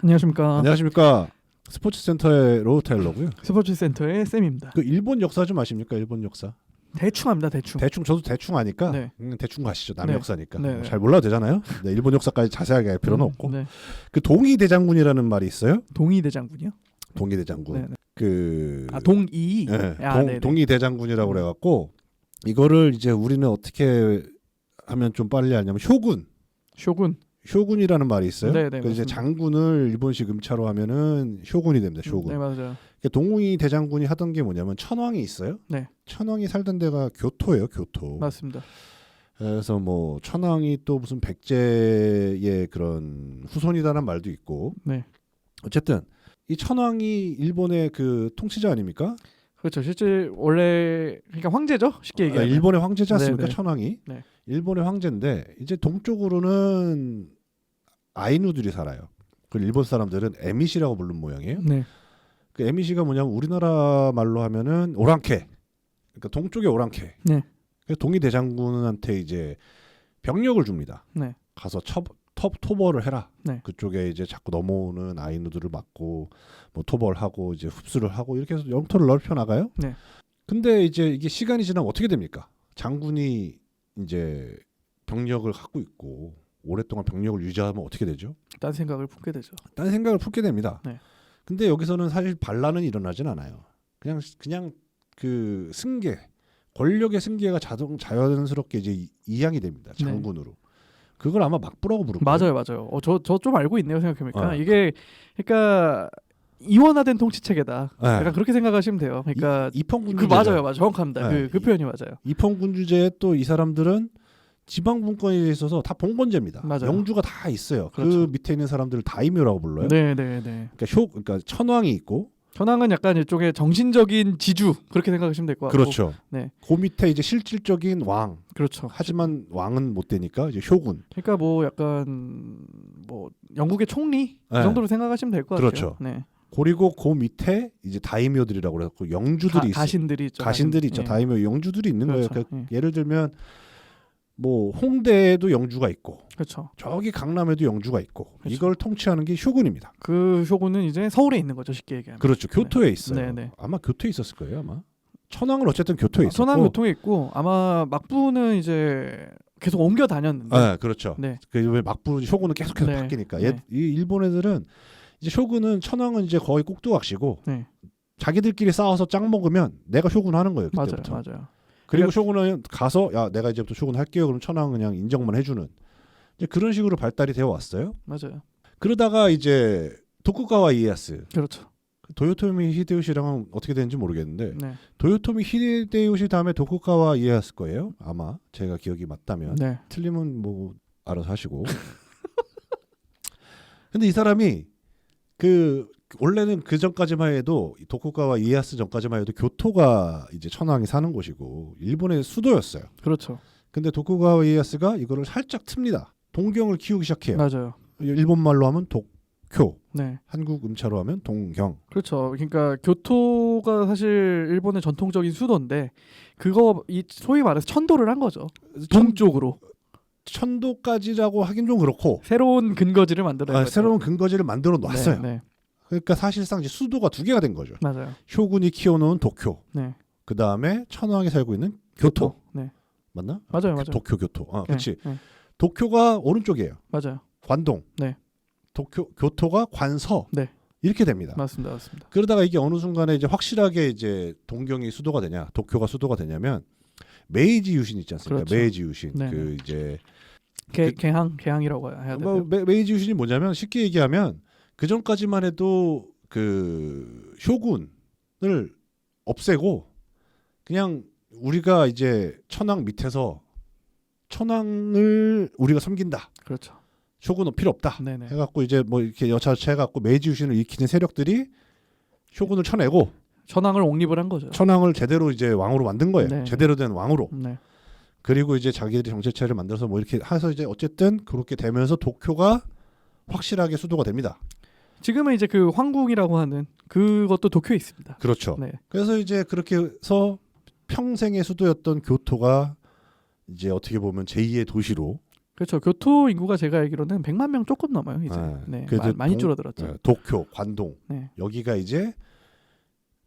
안녕하십니까. 안녕하십니까. 스포츠센터의 로우타일러고요. 스포츠센터의 쌤입니다. 그 일본 역사 좀 아십니까? 일본 역사. 대충 합니다. 대충. 대충 저도 대충 아니까 네. 대충 가시죠. 남의 네. 역사니까. 네. 잘 몰라도 되잖아요. 네, 일본 역사까지 자세하게 할 필요는 없고. 네. 그 동이대장군이라는 말이 있어요. 동이대장군이요? 동이대장군. 네. 그 동이. 네, 네네. 동이대장군이라고 그래갖고 이거를 이제 우리는 어떻게 하면 좀 빨리 하냐면 쇼군이라는 말이 있어요. 네네, 그 이제 맞습니다. 장군을 일본식 음차로 하면은 쇼군이 됩니다. 쇼군. 네, 맞아요. 동이 대장군이 하던 게 뭐냐면 천황이 있어요. 네. 천황이 살던 데가 교토예요. 교토. 맞습니다. 그래서 뭐 천황이 또 무슨 백제의 그런 후손이다라는 말도 있고. 네. 어쨌든 이 천황이 일본의 그 통치자 아닙니까? 그렇죠. 실제 원래 그러니까 황제죠. 쉽게 얘기하면. 일본의 황제지 않습니까? 네네. 천황이. 네. 일본의 황제인데 이제 동쪽으로는 아이누들이 살아요. 그 일본 사람들은 에미시라고 부르는 모양이에요. 네. 그 에미시가 뭐냐면 우리나라 말로 하면은 오랑캐. 그러니까 동쪽의 오랑캐. 네. 그래서 동이 대장군한테 이제 병력을 줍니다. 네. 가서 토벌을 해라. 네. 그쪽에 이제 자꾸 넘어오는 아이누들을 막고 뭐 토벌하고 이제 흡수를 하고 이렇게 해서 영토를 넓혀 나가요. 네. 근데 이제 이게 시간이 지나면 어떻게 됩니까? 장군이 이제 병력을 갖고 있고 오랫동안 병력을 유지하면 어떻게 되죠? 딴 생각을 품게 되죠. 딴 생각을 품게 됩니다. 네. 근데 여기서는 사실 반란은 일어나진 않아요. 그냥 그 승계, 권력의 승계가 자연스럽게 이제 이양이 됩니다. 장군으로. 그걸 아마 막부라고 부를 거예요. 맞아요. 저 좀 알고 있네요. 생각해보니까 이게 그러니까 이원화된 통치 체계다. 네. 약간 그렇게 생각하시면 돼요. 그러니까 입헌군주제. 맞아요. 정확합니다. 네. 그 표현이 맞아요. 입헌군주제에 또 이 사람들은 지방 분권에 있어서 다 봉건제입니다. 맞아요. 영주가 다 있어요. 그렇죠. 그 밑에 있는 사람들을 다이묘라고 불러요. 네. 그러니까 천황이 있고. 천황은 약간 이쪽에 정신적인 지주 그렇게 생각하시면 될 것 같고. 그렇죠. 네. 그 밑에 이제 실질적인 왕. 그렇죠. 하지만 왕은 못 되니까 이제 효군. 그러니까 뭐 약간 뭐 영국의 총리 그 네. 정도로 생각하시면 될 것 그렇죠. 같아요. 네. 그리고 그 밑에 이제 다이묘들이라고 그래갖고 영주들이 있어요. 가신들이 있죠. 가신들이 있죠. 네. 다이묘 영주들이 있는 그렇죠. 거예요. 네. 예를 들면 뭐 홍대에도 영주가 있고 그렇죠. 저기 강남에도 영주가 있고 그렇죠. 이걸 통치하는 게 쇼군입니다. 그 쇼군은 이제 서울에 있는 거죠. 쉽게 얘기하면. 그렇죠. 교토에 있어요. 네. 아마 교토에 있었을 거예요. 아마 천황은 어쨌든 교토에 있었고. 천황 교통에 있고 아마 막부는 이제 계속 옮겨 다녔는데. 네, 그렇죠. 네. 그 쇼군은 계속해서 네. 바뀌니까. 네. 이 일본 애들은 이제 쇼군은 천황은 이제 거의 꼭두각시고 네. 자기들끼리 싸워서 짱 먹으면 내가 쇼군 하는 거예요. 그때부터. 맞아요. 그리고 쇼군은 가서 야 내가 이제부터 쇼군 할게요. 그럼 천황은 그냥 인정만 해주는 이제 그런 식으로 발달이 되어 왔어요. 맞아요. 그러다가 이제 도쿠가와 이에야스, 그렇죠. 도요토미 히데요시랑은 어떻게 되는지 모르겠는데 네. 도요토미 히데요시 다음에 도쿠가와 이에야스 거예요. 아마 제가 기억이 맞다면. 네. 틀리면 뭐 알아서 하시고. 근데 이 사람이 그 원래는 그 전까지만 해도 도쿠가와 이에야스 전까지만 해도 교토가 이제 천황이 사는 곳이고 일본의 수도였어요. 그렇죠. 근데 도쿠가와 이에야스가 이거를 살짝 틉니다. 동경을 키우기 시작해요. 맞아요. 일본 말로 하면 도쿄, 네. 한국 음차로 하면 동경. 그렇죠. 그러니까 교토가 사실 일본의 전통적인 수도인데 그거 소위 말해서 천도를 한 거죠. 동쪽으로 천도까지라고 하긴 좀 그렇고 새로운 근거지를 만들어야 새로운 근거지를 만들어 놨어요. 네. 그러니까 사실상 이제 수도가 두 개가 된 거죠. 맞아요. 쇼군이 키워놓은 도쿄. 네. 그 다음에 천황이 살고 있는 교토. 네. 맞나? 맞아요. 도쿄 교토. 그렇지. 네. 도쿄가 오른쪽이에요. 맞아요. 관동. 네. 교토가 관서. 네. 이렇게 됩니다. 맞습니다. 그러다가 이게 어느 순간에 이제 확실하게 이제 동경이 수도가 되냐, 도쿄가 수도가 되냐면 메이지 유신 있지 않습니까? 그렇죠. 메이지 유신. 네. 그 이제 개항이라고 해야 되나요? 메이지 유신이 뭐냐면 쉽게 얘기하면 그 전까지만 해도 그 쇼군을 없애고 그냥 우리가 이제 천황 밑에서 천황을 우리가 섬긴다. 그렇죠. 쇼군은 필요 없다. 네네. 해갖고 이제 뭐 이렇게 여차저차 해갖고 메이지 유신을 일으키는 세력들이 쇼군을 쳐내고 천황을 옹립을 한 거죠. 천황을 제대로 이제 왕으로 만든 거예요. 네. 제대로 된 왕으로. 네. 그리고 이제 자기들이 정체체를 만들어서 뭐 이렇게 해서 이제 어쨌든 그렇게 되면서 도쿄가 확실하게 수도가 됩니다. 지금은 이제 그 황궁이라고 하는 그것도 도쿄에 있습니다. 그렇죠. 네. 그래서 이제 그렇게 해서 평생의 수도였던 교토가 이제 어떻게 보면 제2의 도시로 그렇죠. 교토 인구가 제가 알기로는 100만 명 조금 넘어요 이제. 네, 그래도 많이 줄어들었죠. 네, 도쿄, 관동 네. 여기가 이제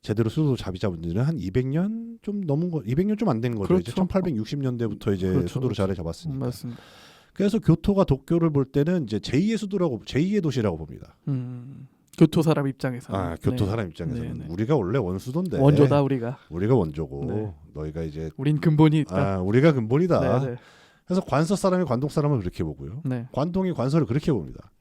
제대로 수도 잡은 지는 한 200년 좀 넘은 거, 200년 좀 안 된 거죠. 그렇죠. 이제 1860년대부터 이제 그렇죠. 수도를 자리 잡았으니까. 맞습니다. 그래서 교토가 도쿄를 볼 때는 이제 제2의 도시라고 봅니다. 교토 사람 입장에서. 교토 네. 사람 입장에서는 네, 네. 우리가 원래 원수도인데 원조다 우리가. 우리가 원조고 네. 너희가 이제 우린 근본이 있다. 우리가 근본이다. 네, 네. 그래서 관서 사람이 관동 사람을 그렇게 보고요. 네. 관동이 관서를 그렇게 봅니다.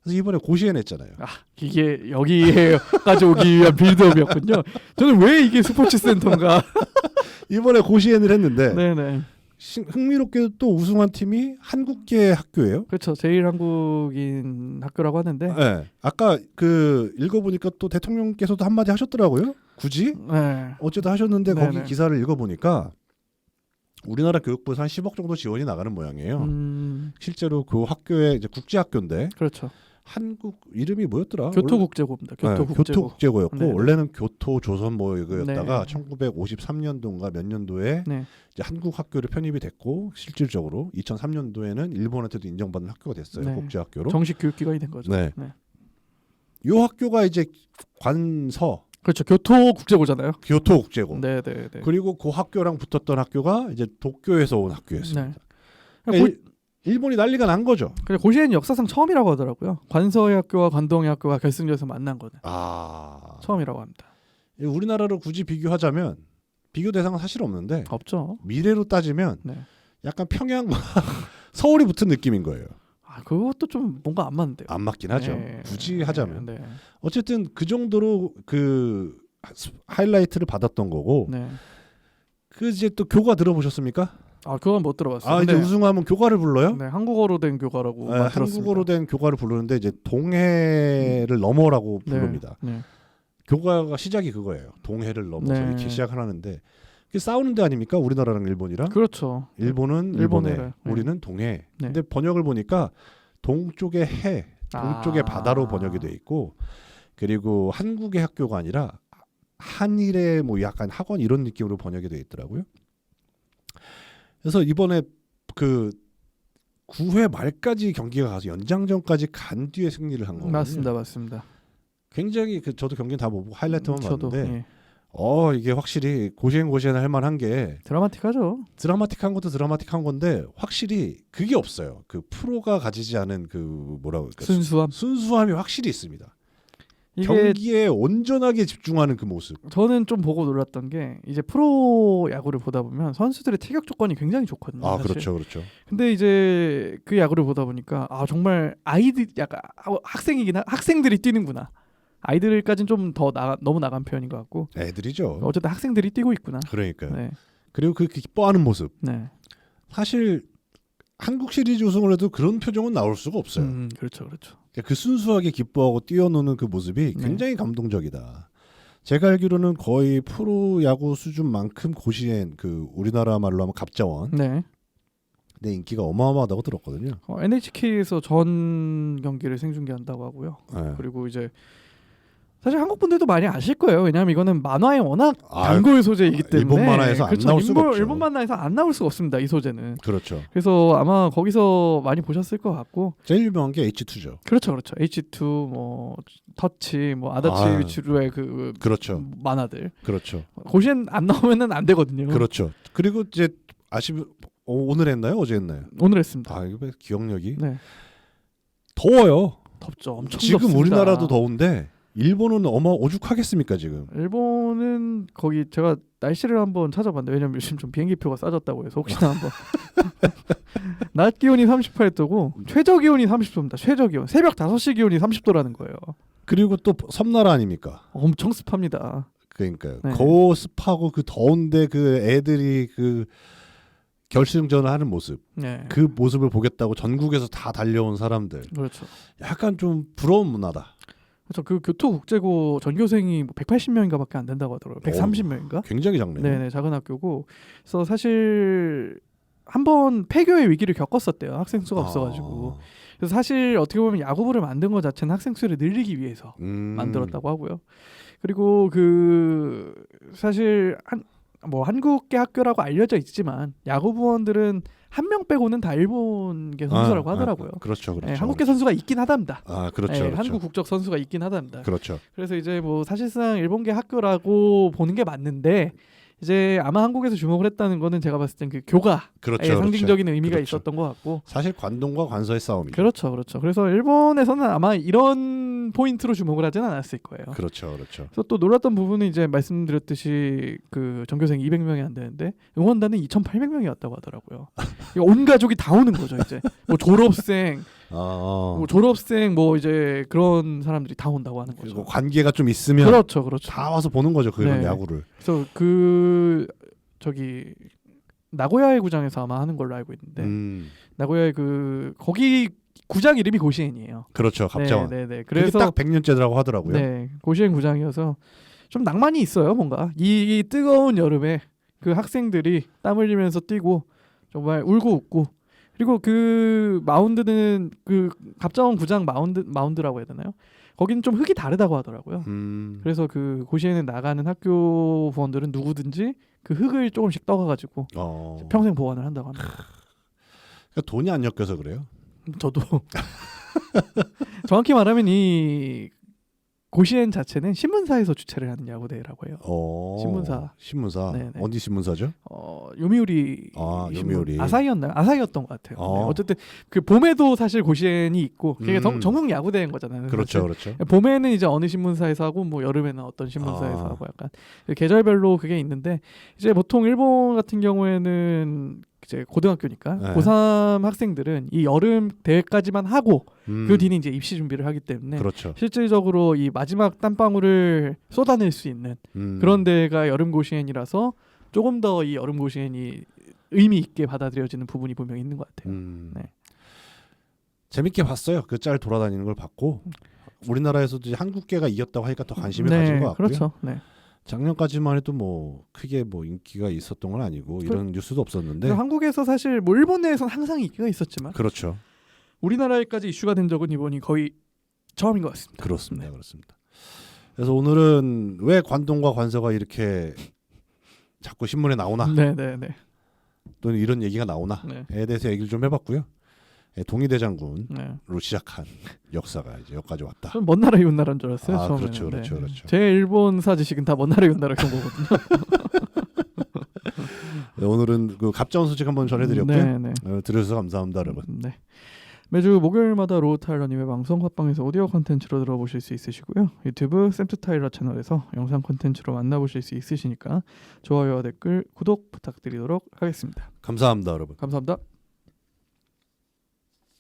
그래서 이번에 고시엔 했잖아요. 이게 여기에까지 오기 위한 빌드업이었군요. 저는 왜 이게 스포츠 센터인가? 이번에 고시엔을 했는데 네네. 흥미롭게도 또 우승한 팀이 한국계 학교예요. 그렇죠. 제일 한국인 학교라고 하는데. 네. 아까 그 읽어보니까 또 대통령께서도 한마디 하셨더라고요. 굳이 네. 어쨌든 하셨는데 네네. 거기 기사를 읽어보니까 우리나라 교육부에서 한 10억 정도 지원이 나가는 모양이에요. 실제로 그 학교에 이제 국제학교인데 그렇죠. 한국 이름이 뭐였더라? 교토국제고입니다. 교토국제고였고 네네. 원래는 교토조선 뭐 이거였다가 네. 1953년도인가 몇 년도에 네. 이제 한국 학교로 편입이 됐고 실질적으로 2003년도에는 일본한테도 인정받는 학교가 됐어요. 네. 국제학교로. 정식 교육기관이 된 거죠. 네. 요 학교가 이제 관서 그렇죠. 교토국제고잖아요. 교토국제고. 네네네. 그리고 그 학교랑 붙었던 학교가 이제 도쿄에서 온 학교였습니다. 네. 그러니까 일본이 난리가 난 거죠. 그래 고시엔 역사상 처음이라고 하더라고요. 관서의 학교와 관동의 학교가 결승전에서 만난 거는 처음이라고 합니다. 우리나라로 굳이 비교하자면 비교 대상은 사실 없는데 없죠. 미래로 따지면 네. 약간 평양과 서울이 붙은 느낌인 거예요. 그것도 좀 뭔가 안 맞는데요. 안 맞긴 하죠. 네. 굳이 하자면. 네. 어쨌든 그 정도로 그 하이라이트를 받았던 거고. 네. 그 이제 또 교가 들어보셨습니까? 그건 못 들어봤어요. 이제 우승하면 교가를 불러요? 네, 한국어로 된 교가라고 들었습니다. 한국어로 된 교가를 부르는데 이제 동해를 넘어라고 부릅니다. 네. 교가가 시작이 그거예요. 동해를 넘어서 네. 이렇게 시작하는데 그게 싸우는 데 아닙니까? 우리나라랑 일본이랑. 그렇죠. 일본은 일본해, 우리는 동해. 네. 근데 번역을 보니까 동쪽의 해, 동쪽의 바다로 번역이 돼 있고 그리고 한국의 학교가 아니라 한일의 뭐 약간 학원 이런 느낌으로 번역이 돼 있더라고요. 그래서 이번에 그 9회 말까지 경기가 가서 연장전까지 간 뒤에 승리를 한 거거든요. 맞습니다. 굉장히 저도 경기는 다 보고 하이라이트만 봤는데 예. 이게 확실히 고시엔 할 만한 게 드라마틱하죠. 드라마틱한 것도 드라마틱한 건데 확실히 그게 없어요. 그 프로가 가지지 않은 그 뭐라고 할까? 순수함이 확실히 있습니다. 이게 경기에 온전하게 집중하는 그 모습. 저는 좀 보고 놀랐던 게 이제 프로 야구를 보다 보면 선수들의 타격 조건이 굉장히 좋거든요. 사실. 그렇죠. 근데 이제 그 야구를 보다 보니까 정말 아이들 약간 학생들이 뛰는구나. 아이들까지는 좀 더 너무 나간 표현인 것 같고. 애들이죠. 어쨌든 학생들이 뛰고 있구나. 그러니까요. 네. 그리고 그 기뻐하는 모습. 네. 사실 한국 시리즈 우승을 해도 그런 표정은 나올 수가 없어요. 그렇죠. 그 순수하게 기뻐하고 뛰어노는 그 모습이 굉장히 감동적이다. 제가 알기로는 거의 프로 야구 수준만큼 고시엔 그 우리나라 말로 하면 갑자원. 네. 내 인기가 어마어마하다고 들었거든요. NHK에서 전 경기를 생중계한다고 하고요. 네. 그리고 이제 사실 한국 분들도 많이 아실 거예요. 왜냐하면 이거는 만화에 워낙 단골 소재이기 때문에 일본 만화에서 안 나올 수가 없죠. 일본 만화에서 안 나올 수가 없습니다. 이 소재는. 그렇죠. 그래서 아마 거기서 많이 보셨을 것 같고. 제일 유명한 게 H2죠. 그렇죠. H2 뭐 터치 뭐 아다치 위치루의 그 그렇죠. 만화들. 그렇죠. 고시엔 안 나오면은 안 되거든요. 그렇죠. 그리고 이제 오늘 했나요? 어제 했나요? 오늘 했습니다. 이거 기억력이. 네. 더워요. 덥죠. 엄청 지금 덥습니다. 우리나라도 더운데 일본은 오죽하겠습니까 지금? 일본은 거기 제가 날씨를 한번 찾아봤는데 왜냐면 요즘 좀 비행기표가 싸졌다고 해서 혹시나 한번 낮 기온이 38도고 최저 기온이 30도입니다. 최저 기온. 새벽 5시 기온이 30도라는 거예요. 그리고 또 섬나라 아닙니까? 엄청 습합니다. 그러니까요. 네. 습하고 그 더운데 그 애들이 그 결승전을 하는 모습. 네. 그 모습을 보겠다고 전국에서 다 달려온 사람들. 그렇죠. 약간 좀 부러운 문화다. 그렇죠. 그 교토국제고 전교생이 180명인가밖에 안 된다고 하더라고요. 130명인가? 굉장히 작네요. 네네, 작은 학교고. 그래서 사실 한번 폐교의 위기를 겪었었대요. 학생 수가 없어가지고. 그래서 사실 어떻게 보면 야구부를 만든 것 자체는 학생 수를 늘리기 위해서 만들었다고 하고요. 그리고 사실 한국계 학교라고 알려져 있지만 야구 부원들은 한 명 빼고는 다 일본계 선수라고 하더라고요. 그렇죠, 그렇죠. 예, 한국계 선수가 있긴 하답니다. 그렇죠, 예, 그렇죠. 한국 국적 선수가 있긴 하답니다. 그렇죠. 그래서 이제 뭐 사실상 일본계 학교라고 보는 게 맞는데 이제 아마 한국에서 주목을 했다는 거는 제가 봤을 땐 그 교가의 그렇죠, 상징적인 의미가 그렇죠. 있었던 것 같고 사실 관동과 관서의 싸움이죠. 그렇죠, 그렇죠. 그래서 일본에서는 아마 이런 포인트로 주목을 하지는 않았을 거예요. 그렇죠, 그렇죠. 그래서 또 놀랐던 부분은 이제 말씀드렸듯이 그 전교생 200명이 안 되는데 응원단은 2,800명이었다고 하더라고요. 온 가족이 다 오는 거죠. 이제 뭐 졸업생, 뭐 이제 그런 사람들이 다 온다고 하는 거죠. 그리고 관계가 좀 있으면 그렇죠, 그렇죠. 다 와서 보는 거죠, 그런 네. 야구를. 그래서 그 저기 나고야의 구장에서 아마 하는 걸로 알고 있는데 나고야의 그 거기 구장 이름이 고시엔이에요. 그렇죠, 갑자원. 네. 그래서 그래서 딱 100년째라고 하더라고요. 네, 고시엔 구장이어서 좀 낭만이 있어요, 뭔가 이 뜨거운 여름에 그 학생들이 땀 흘리면서 뛰고 정말 울고 웃고 그리고 그 마운드는 그 갑자원 구장 마운드라고 해야 되나요? 거기는 좀 흙이 다르다고 하더라고요. 그래서 그 고시엔에 나가는 학교 부원들은 누구든지 그 흙을 조금씩 떠가가지고 평생 보관을 한다고 합니다. 그러니까 돈이 안 엮여서 그래요. 저도 정확히 말하면 이 고시엔 자체는 신문사에서 주최를 하는 야구대회라고 해요. 신문사. 네네. 어디 신문사죠? 요미우리 요미우리. 아사히였나요? 아사히였던 것 같아요. 네, 어쨌든 그 봄에도 사실 고시엔이 있고 그게 전국 야구대회인 거잖아요. 그렇죠, 사실. 그렇죠. 봄에는 이제 어느 신문사에서 하고 뭐 여름에는 어떤 신문사에서 하고 약간 계절별로 그게 있는데 이제 보통 일본 같은 경우에는 이제 고등학교니까 네. 고3 학생들은 이 여름 대회까지만 하고 그 뒤는 이제 입시 준비를 하기 때문에 그렇죠. 실질적으로 이 마지막 땀방울을 쏟아낼 수 있는 그런 대회가 여름 고시엔이라서 조금 더 이 여름 고시엔이 의미 있게 받아들여지는 부분이 분명히 있는 것 같아요. 네. 재밌게 봤어요. 그 짤 돌아다니는 걸 봤고 우리나라에서도 이제 한국계가 이겼다고 하니까 더 관심을 가진 것 같고요. 그렇죠. 네. 작년까지만 해도 뭐 크게 뭐 인기가 있었던 건 아니고 이런 뉴스도 없었는데 한국에서 사실 뭐 일본 내에서는 항상 인기가 있었지만 그렇죠. 우리나라에까지 이슈가 된 적은 이번이 거의 처음인 것 같습니다. 그렇습니다. 그렇습니다. 그래서 오늘은 왜 관동과 관서가 이렇게 자꾸 신문에 나오나 네네네. 또는 이런 얘기가 나오나에 대해서 얘기를 좀 해봤고요. 동의대장군으로 시작한 역사가 이제 여기까지 왔다. 저는 먼 나라 이웃 나라인 줄 알았어요. 처음에는. 그렇죠, 그렇죠, 그렇죠. 제 일본 사지식은 다 먼 나라 이웃 나라 경고거든요. 네, 오늘은 그 갑자원 소식 한번 전해드렸고요. 들으셔서 감사합니다, 여러분. 네. 매주 목요일마다 로우 타일러님의 방송 팟빵에서 오디오 콘텐츠로 들어보실 수 있으시고요. 유튜브 샘투 타일러 채널에서 영상 콘텐츠로 만나보실 수 있으시니까 좋아요와 댓글, 구독 부탁드리도록 하겠습니다. 감사합니다, 여러분. 감사합니다.